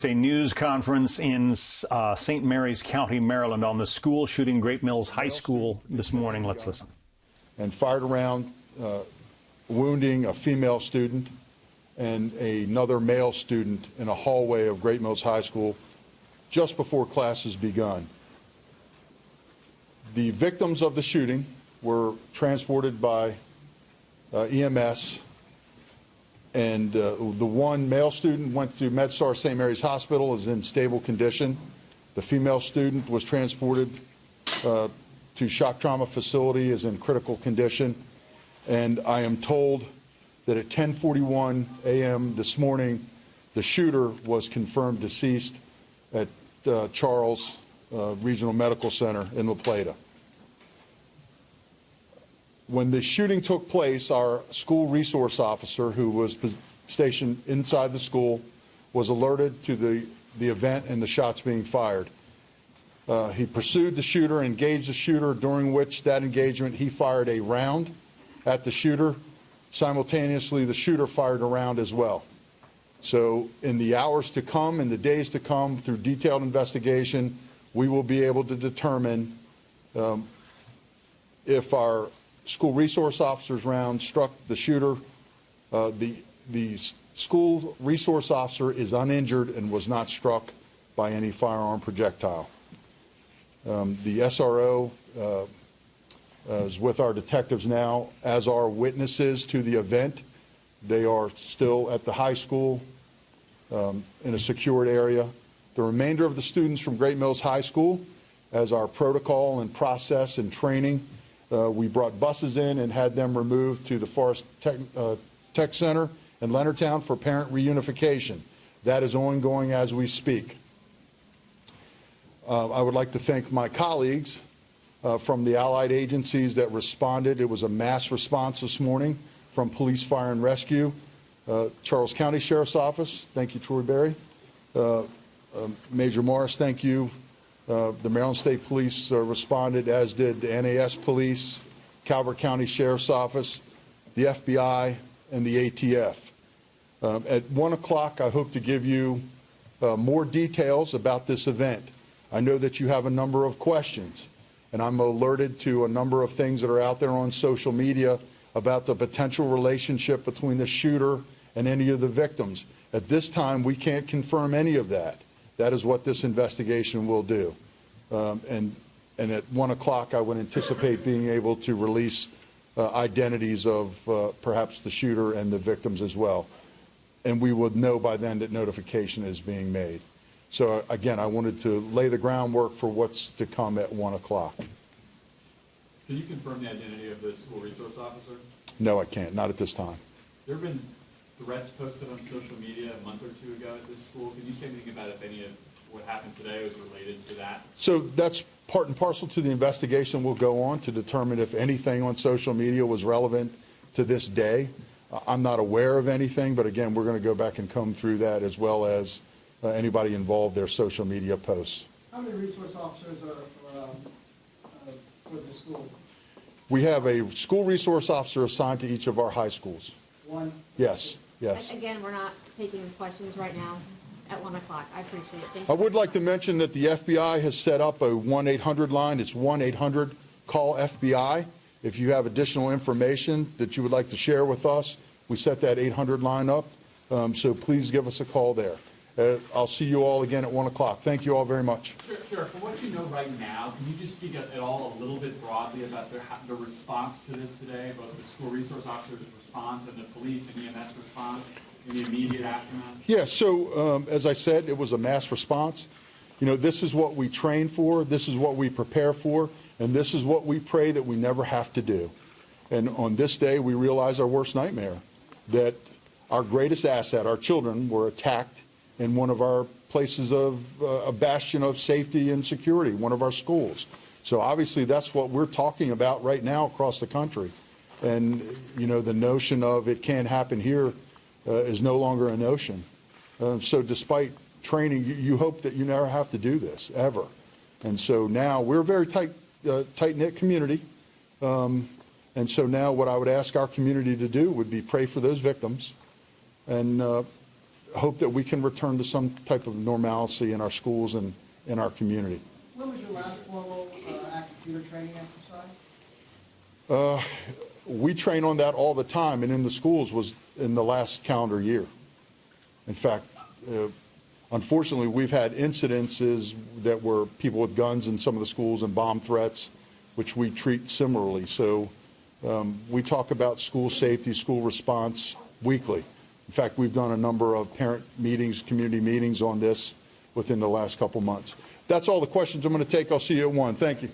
A news conference in St. Mary's County, Maryland, on the school shooting, Great Mills High School this morning. Let's listen. And fired around, wounding a female student and another male student in a hallway of Great Mills High School just before classes begun. The victims of the shooting were transported by EMS. And the one male student went to MedStar St. Mary's Hospital, is in stable condition. The female student was transported to shock trauma facility, is in critical condition. And I am told that at 10:41 a.m. this morning, the shooter was confirmed deceased at Charles Regional Medical Center in La Plata. When the shooting took place, our school resource officer, who was stationed inside the school, was alerted to the event and the shots being fired. He pursued the shooter, engaged the shooter, during which that engagement he fired a round at the shooter. Simultaneously, the shooter fired a round as well. So in the hours to come, in the days to come, through detailed investigation, we will be able to determine if our school resource officer's round struck the shooter. The school resource officer is uninjured and was not struck by any firearm projectile. The SRO is with our detectives now, as are witnesses to the event. They are still at the high school in a secured area. The remainder of the students from Great Mills High School, as our protocol and process and training, we brought buses in and had them removed to the Forest Tech Center in Leonardtown for parent reunification. That is ongoing as we speak. I would like to thank my colleagues from the allied agencies that responded. It was a mass response this morning from Police, Fire, and Rescue. Charles County Sheriff's Office, thank you, Troy Berry. Major Morris, thank you. The Maryland State Police responded, as did the NAS Police, Calvert County Sheriff's Office, the FBI, and the ATF. At 1 o'clock, I hope to give you more details about this event. I know that you have a number of questions, and I'm alerted to a number of things that are out there on social media about the potential relationship between the shooter and any of the victims. At this time, we can't confirm any of that. That is what this investigation will do. And at 1 o'clock, I would anticipate being able to release identities of perhaps the shooter and the victims as well. And we would know by then that notification is being made. So again, I wanted to lay the groundwork for what's to come at 1 o'clock. Can you confirm the identity of the school resource officer? No, I can't. Not at this time. There have been threats posted on social media a month or two ago at this school. Can you say anything about if any of what happened today was related to that? So that's part and parcel to the investigation. We'll go on to determine if anything on social media was relevant to this day. I'm not aware of anything, but again, we're going to go back and comb through that, as well as anybody involved, their social media posts. How many resource officers are for the school? We have a school resource officer assigned to each of our high schools. One? Yes, yes. Again, we're not taking questions right now at 1 o'clock. I appreciate it. Thank I you. would like to mention that the FBI has set up a 1-800 line. It's 1-800-CALL-FBI. If you have additional information that you would like to share with us, we set that 800 line up. So please give us a call there. I'll see you all again at 1 o'clock. Thank you all very much. Sure. From what you know right now, can you just speak at all a little bit broadly about the response to this today, both the school resource officer's response and the police and EMS response in the immediate aftermath? Yeah, so as I said, it was a mass response. You know, this is what we train for, this is what we prepare for, and this is what we pray that we never have to do. And on this day, we realize our worst nightmare, that our greatest asset, our children, were attacked in one of our places of a bastion of safety and security, one of our schools. So obviously that's what we're talking about right now across the country. And, you know, the notion of it can't happen here is no longer a notion. So despite training, you hope that you never have to do this, ever. And so now we're a very tight-knit community. And so now what I would ask our community to do would be pray for those victims and hope that we can return to some type of normalcy in our schools and in our community. When was your last formal active shooter training exercise? We train on that all the time, and in the schools was in the last calendar year. In fact, unfortunately, we've had incidences that were people with guns in some of the schools and bomb threats, which we treat similarly. So we talk about school safety, school response weekly. In fact, we've done a number of parent meetings, community meetings on this within the last couple months. That's all the questions I'm going to take. I'll see you at 1. Thank you.